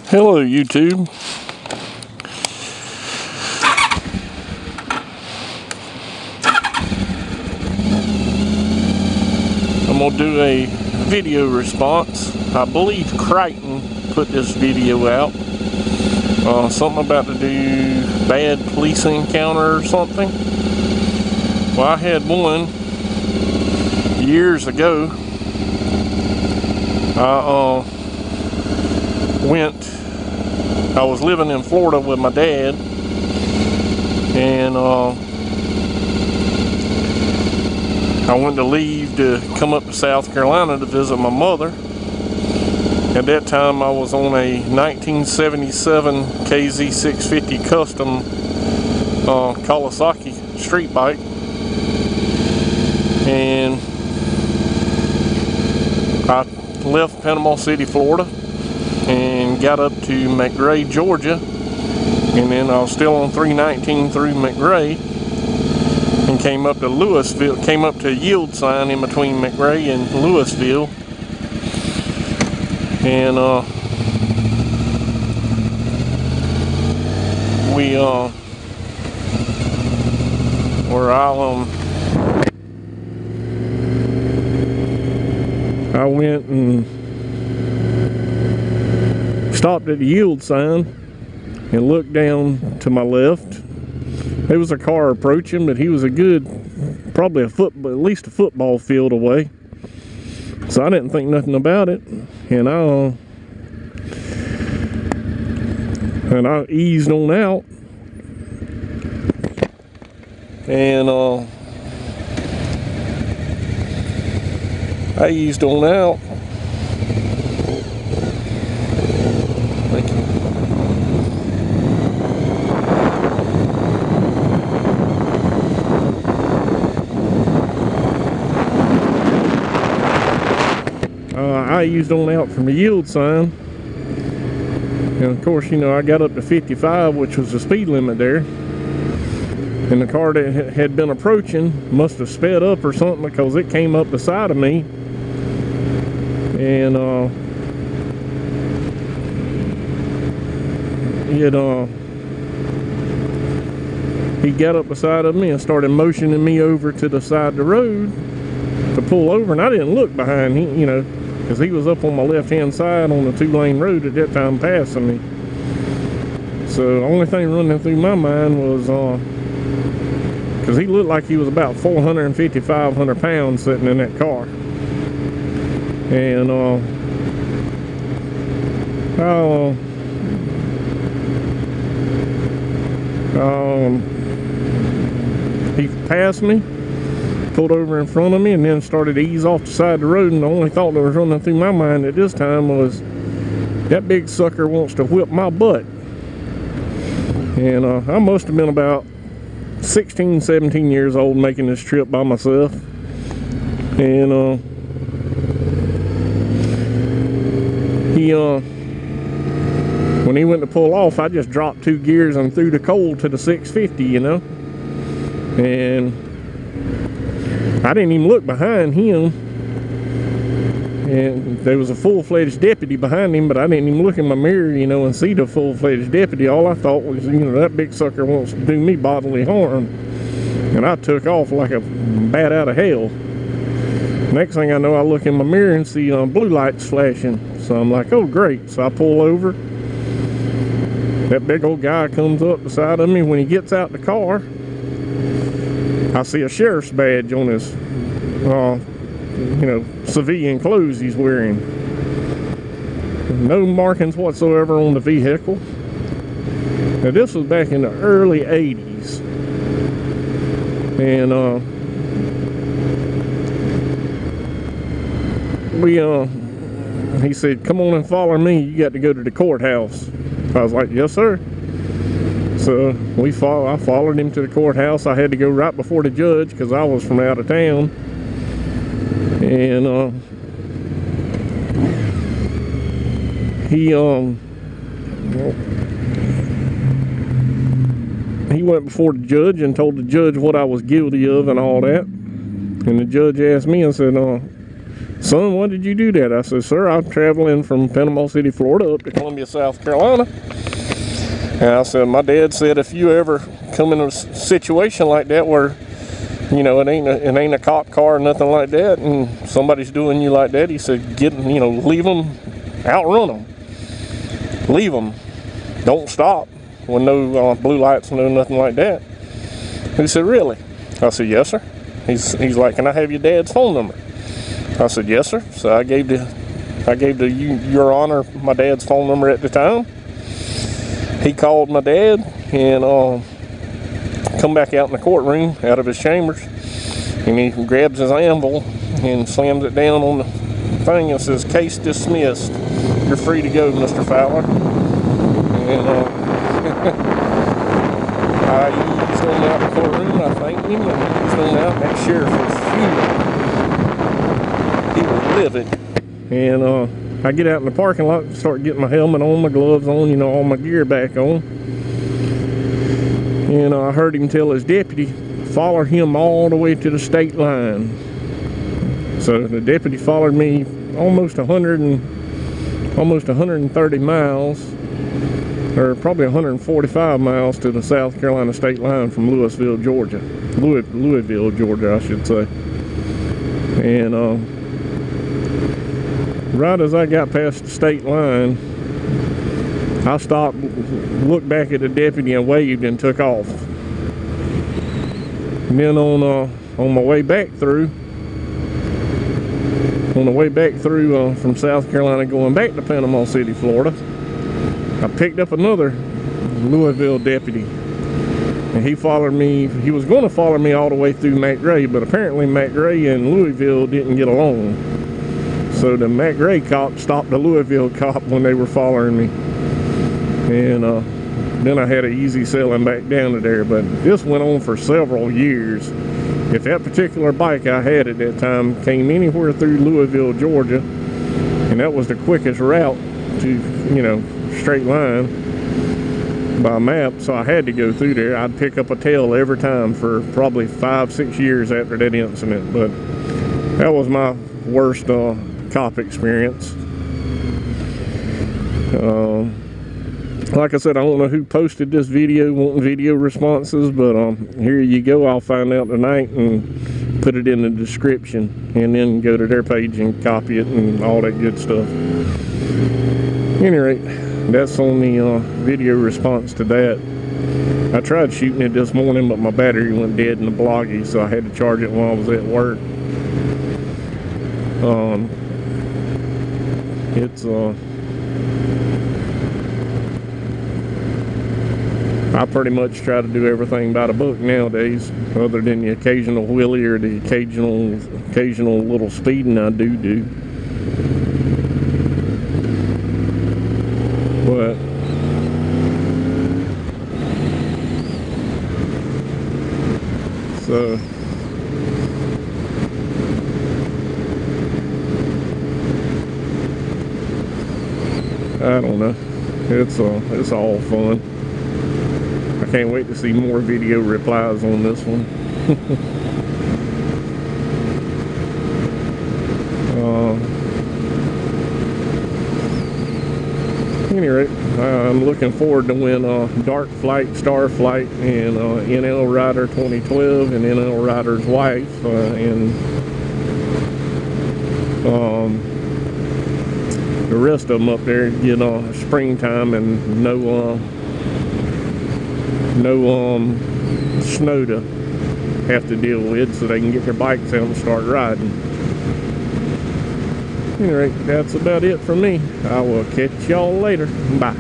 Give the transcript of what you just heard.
Hello YouTube. I'm going to do a video response. I believe Kryten put this video out. Something about to do bad police encounter or something. Well, I had one years ago. I was living in Florida with my dad, and I went to leave to come up to South Carolina to visit my mother. At that time I was on a 1977 KZ650 custom Kawasaki street bike, and I left Panama City, Florida, and got up to McRae, Georgia, and then I was still on 319 through McRae, and came up to Louisville, came up to a yield sign in between McRae and Louisville, and I went and stopped at the yield sign and looked down to my left. There was a car approaching, but he was a good, probably at least a football field away. So I didn't think nothing about it, and I eased on out, and I eased on out. Thank you. I eased on out from the yield sign, and of course, you know, I got up to 55, which was the speed limit there, and the car that had been approaching must have sped up or something, because it came up the side of me, and he got up beside of me and started motioning me over to the side of the road to pull over, and I didn't look behind him, you know, because he was up on my left hand side on the 2-lane road at that time passing me. So the only thing running through my mind was because he looked like he was about 450, 500 pounds sitting in that car, and he passed me, pulled over in front of me, and then started to ease off the side of the road, and the only thought that was running through my mind at this time was, that big sucker wants to whip my butt. And I must have been about 16, 17 years old making this trip by myself, and when he went to pull off, I just dropped 2 gears and threw the coal to the 650, you know, and I didn't even look behind him, and there was a full-fledged deputy behind him, but I didn't even look in my mirror, you know, and see the full-fledged deputy. All I thought was, you know, that big sucker wants to do me bodily harm, and I took off like a bat out of hell. Next thing I know, I look in my mirror and see blue lights flashing, so I'm like, oh great. So I pull over. That big old guy comes up beside of me. When he gets out the car, I see a sheriff's badge on his, you know, civilian clothes he's wearing. No markings whatsoever on the vehicle. Now this was back in the early 80s. And he said, come on and follow me, you got to go to the courthouse. I was like, yes sir. So I followed him to the courthouse. I had to go right before the judge because I was from out of town, and he went before the judge and told the judge what I was guilty of and all that. And the judge asked me and said, "Son, why did you do that?" I said, "Sir, I'm traveling from Panama City, Florida up to Columbia, South Carolina." And I said, "My dad said if you ever come in a situation like that where, you know, it ain't a cop car or nothing like that, and somebody's doing you like that," he said, leave them, outrun them. Leave them. Don't stop with no blue lights, no nothing like that." He said, "Really?" I said, "Yes, sir." He's like, "Can I have your dad's phone number?" I said, "Yes, sir." So I gave your honor my dad's phone number at the time. He called my dad and come back out in the courtroom out of his chambers, and he grabs his anvil and slams it down on the thing and says, "Case dismissed. You're free to go, Mr. Fowler." And I eased on out the courtroom. I thanked him, and I eased on out. That sheriff was fuming. He was livid. And I get out in the parking lot, start getting my helmet on, my gloves on, you know, all my gear back on. And I heard him tell his deputy, "Follow him all the way to the state line." So the deputy followed me almost 130 miles, or probably 145 miles to the South Carolina state line from Louisville, Georgia, I should say. And right as I got past the state line, I stopped, looked back at the deputy and waved and took off. And then on my way back through, from South Carolina going back to Panama City, Florida, I picked up another Louisville deputy, and he followed me. He was going to follow me all the way through McRae, but apparently McRae and Louisville didn't get along. So the McRae cop stopped the Louisville cop when they were following me, and then I had an easy sailing back down to there. But this went on for several years. If that particular bike I had at that time came anywhere through Louisville, Georgia, and that was the quickest route to, you know, straight line by map, so I had to go through there, I'd pick up a tail every time for probably 5-6 years after that incident. But that was my worst cop experience. Like I said, I don't know who posted this video wanting video responses, but here you go. I'll find out tonight and put it in the description, and then go to their page and copy it and all that good stuff. Any rate, that's on the video response to that. I tried shooting it this morning, but my battery went dead in the bloggy, so I had to charge it while I was at work. I pretty much try to do everything by the book nowadays, other than the occasional wheelie or the occasional little speeding I do. But so I don't know. It's all fun. I can't wait to see more video replies on this one. Anyway, I'm looking forward to when Dark Flight, Starflight, and NL Rider 2012 and NL Rider's wife and the rest of them up there get springtime and no snow to have to deal with, so they can get their bikes out and start riding. Anyway, that's about it for me. I will catch y'all later. Bye.